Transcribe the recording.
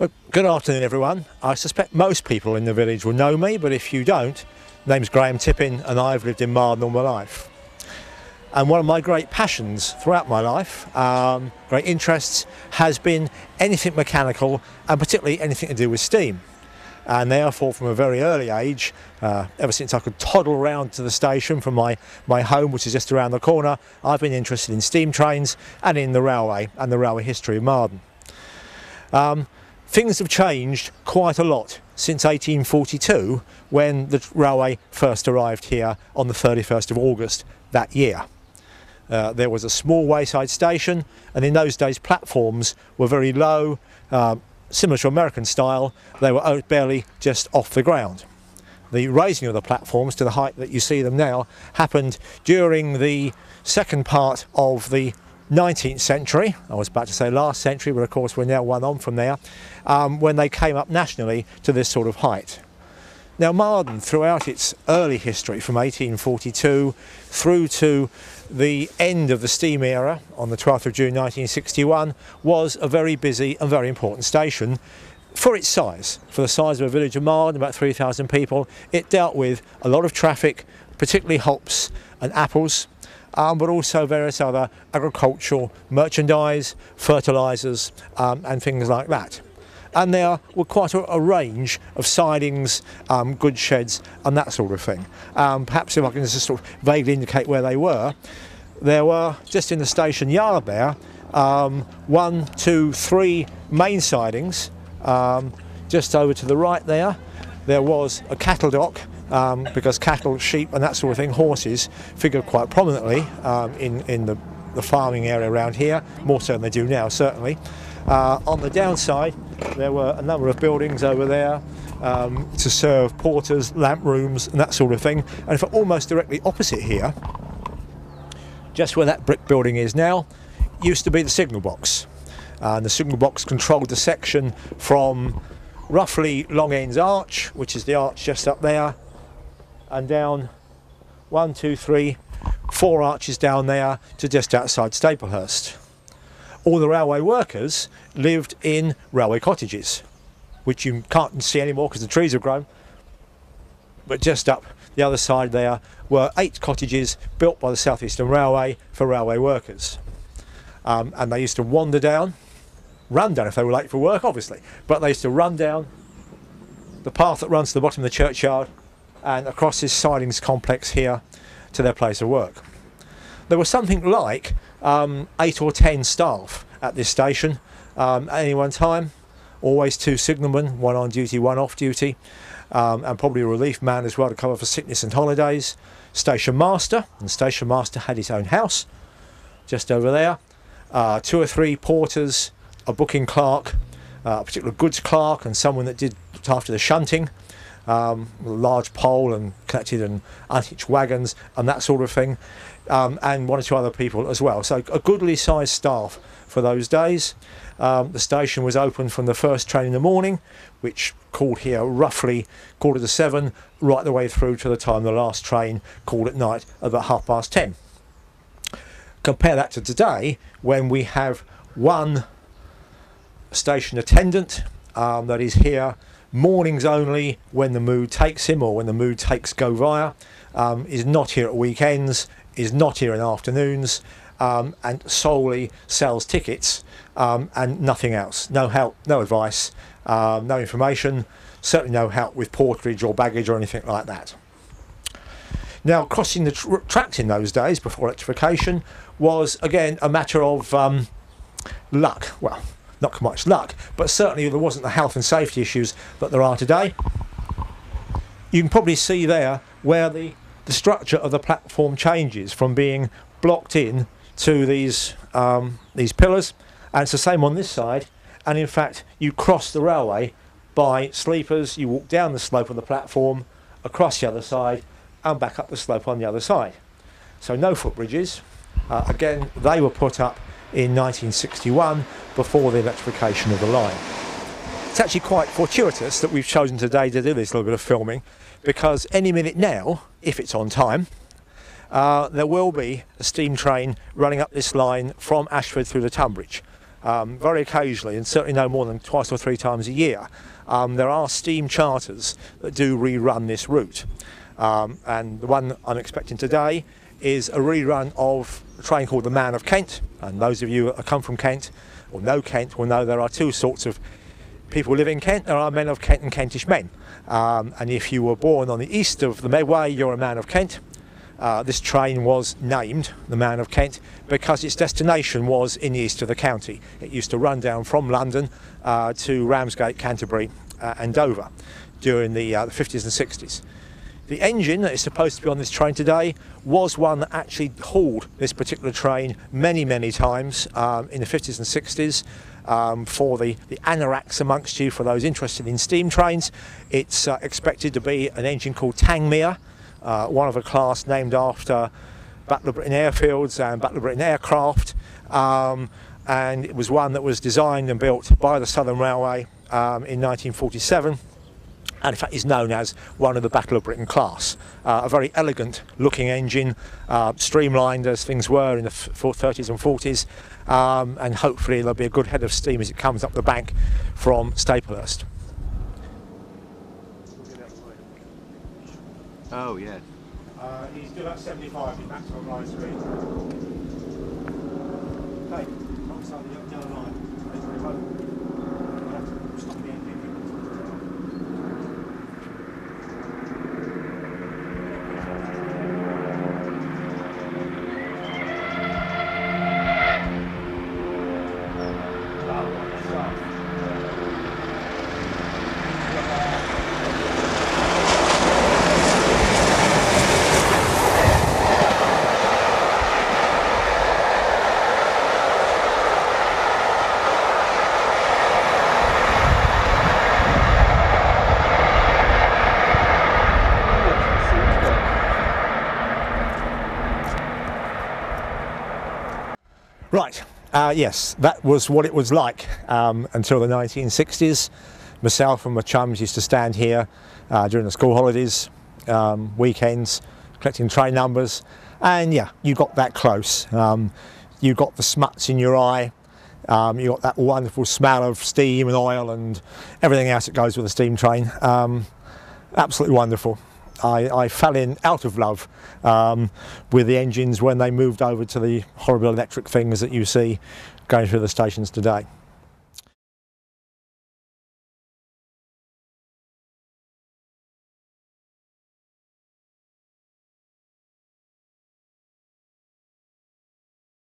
Well, good afternoon everyone. I suspect most people in the village will know me, but if you don't, my name's Graham Tippen and I've lived in Marden all my life. And one of my great passions throughout my life, great interests, has been anything mechanical and particularly anything to do with steam. And therefore from a very early age, ever since I could toddle around to the station from my home, which is just around the corner, I've been interested in steam trains and in the railway and the railway history of Marden. Things have changed quite a lot since 1842 when the railway first arrived here on the 31st of August that year. There was a small wayside station, and in those days platforms were very low, similar to American style. They were barely just off the ground. The raising of the platforms to the height that you see them now happened during the second part of the 19th century. I was about to say last century, but of course we're now one on from there, when they came up nationally to this sort of height. Now Marden, throughout its early history from 1842 through to the end of the steam era on the 12th of June 1961, was a very busy and very important station for its size. For the size of a village of Marden, about 3,000 people, it dealt with a lot of traffic, particularly hops and apples, but also various other agricultural merchandise, fertilisers and things like that. And there were quite a range of sidings, goods sheds and that sort of thing. Perhaps if I can just sort of vaguely indicate where they were, there were, just in the station yard there, 1, 2, 3 main sidings. Just over to the right there was a cattle dock, because cattle, sheep and that sort of thing, horses, figured quite prominently in the farming area around here, more so than they do now certainly. On the downside there were a number of buildings over there to serve porters, lamp rooms and that sort of thing. And for almost directly opposite here, just where that brick building is now, used to be the signal box. And the signal box controlled the section from roughly Long End's Arch, which is the arch just up there, and down 1, 2, 3, 4 arches down there to just outside Staplehurst. All the railway workers lived in railway cottages, which you can't see anymore because the trees have grown. But just up the other side there were 8 cottages built by the South Eastern Railway for railway workers. And they used to wander down, run down if they were late for work obviously, but they used to run down the path that runs to the bottom of the churchyard and across this sidings complex here to their place of work. There was something like 8 or 10 staff at this station at any one time, always 2 signalmen, 1 on duty, 1 off duty, and probably a relief man as well to cover for sickness and holidays. Station master, and station master had his own house just over there. 2 or 3 porters, a booking clerk, a particular goods clerk, and someone that looked after the shunting, a large pole and collected and unhitched wagons and that sort of thing, and 1 or 2 other people as well. So a goodly sized staff for those days. The station was open from the first train in the morning, which called here roughly 7:15, right the way through to the time the last train called at night about 10:30. Compare that to today, when we have 1 station attendant that is here mornings only when the mood takes him, or when the mood takes go via, is not here at weekends, is not here in afternoons, and solely sells tickets and nothing else. No help, no advice, no information, certainly no help with porterage or baggage or anything like that. Now, crossing the tracks in those days before electrification was again a matter of luck. Well, not much luck, but certainly there wasn't the health and safety issues that there are today. You can probably see there where the structure of the platform changes from being blocked in to these pillars, and it's the same on this side. And in fact, you cross the railway by sleepers. You walk down the slope of the platform, across the other side, and back up the slope on the other side. So no footbridges. Again, they were put up in 1961 before the electrification of the line. It's actually quite fortuitous that we've chosen today to do this little bit of filming, because any minute now, if it's on time, there will be a steam train running up this line from Ashford through to Tunbridge. very occasionally, and certainly no more than twice or three times a year, there are steam charters that do rerun this route. And the one I'm expecting today is a rerun of a train called the Man of Kent. And those of you that come from Kent or know Kent will know there are two sorts of people who live in Kent. There are men of Kent and Kentish men. And if you were born on the east of the Medway, you're a man of Kent. This train was named the Man of Kent because its destination was in the east of the county. It used to run down from London to Ramsgate, Canterbury and Dover during the 50s and 60s. The engine that is supposed to be on this train today was one that actually hauled this particular train many, many times in the 50s and 60s. For the anoraks amongst you, for those interested in steam trains, it's expected to be an engine called Tangmere, one of a class named after Battle of Britain airfields and Battle of Britain aircraft, and it was one that was designed and built by the Southern Railway in 1947. And in fact is known as one of the Battle of Britain class. A very elegant looking engine, streamlined as things were in the 30s and 40s, and hopefully there'll be a good head of steam as it comes up the bank from Staplehurst. Oh yeah. He's doing about 75 in maximum line speed. Okay, outside the yellow line. Stop the engine. Right, yes, that was what it was like until the 1960s. Myself and my chums used to stand here during the school holidays, weekends, collecting train numbers, and yeah, you got that close. You got the smuts in your eye, you got that wonderful smell of steam and oil and everything else that goes with a steam train. Absolutely wonderful. I fell out of love with the engines when they moved over to the horrible electric things that you see going through the stations today.